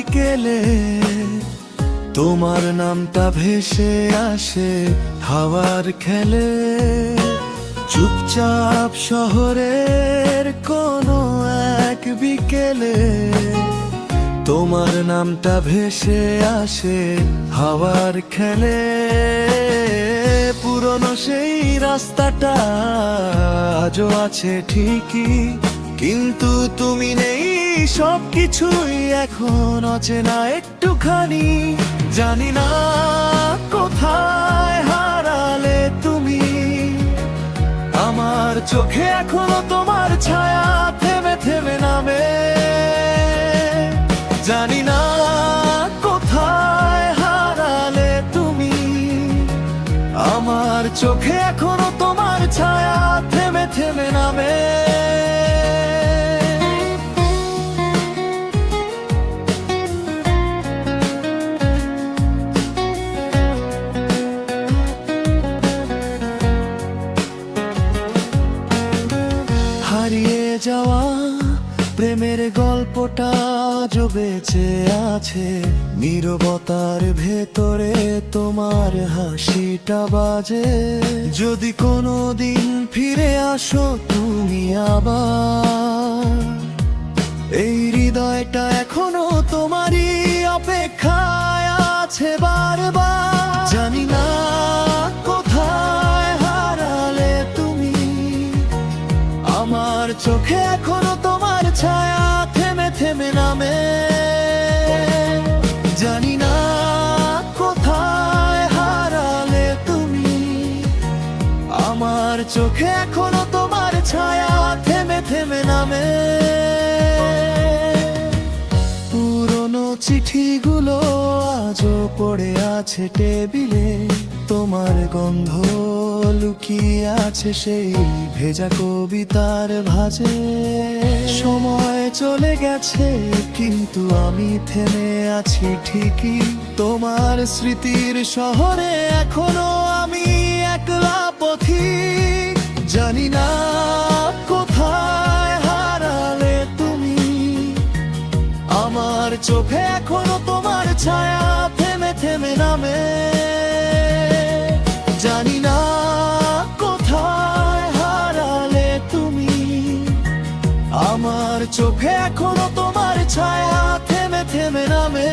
বিকেলে তোমার নামটা ভেসে আসে হাওয়ার খেলে। চুপচাপ শহরের কোনো এক বিকেলে তোমার নামটা ভেসে আসে হাওয়ার খেলে। পুরনো সেই রাস্তাটা আজও আছে ঠিকই, কিন্তু তুমি নেই, সবকিছুই এখন অচেনা একটুখানি। জানি না কোথায় হারালে তুমি, আমার চোখে এখনো তোমার ছায়া থেমে থেমে নামে। জানি না কোথায় হারালে তুমি, আমার চোখে এখনো তোমার ছায়া থেমে থেমে নামে। হারিয়ে যাওয়া প্রেমের গল্পটা আজও বেঁচে আছে নীরবতার ভেতরে, তোমার হাসিটা বাজে। যদি কোনো দিন ফিরে আসো তুমি আবার, এই হৃদয়টা এখনো তোমারই অপেক্ষায় আছে বারবার। জানি না কোথায় হারালে তুমি, আমার চোখে এখনো তোমার ছায়া থেমে থেমে নামে। জানি না কোথায় হারালে তুমি, আমার চোখে এখনো তোমার ছায়া থেমে থেমে নামে। পুরনো চিঠিগুলো আজও পড়ে আছে টেবিলে, তোমার গন্ধ লুকিয়ে আছে সেই ভেজা কবিতার ভাঁজে। সময় চলে গেছে কিন্তু আমি থেমে আছি ঠিকই, তোমার স্মৃতির শহরে এখনো আমি একলা পথিক। জানি না কোথায় হারালে তুমি, আমার চোখে এখনো তোমার ছায়া থেমে থেমে নামে। জানি না কোথায় হারালে তুমি, আমার চোখে এখনো তোমার ছায়া থেমে থেমে নামে।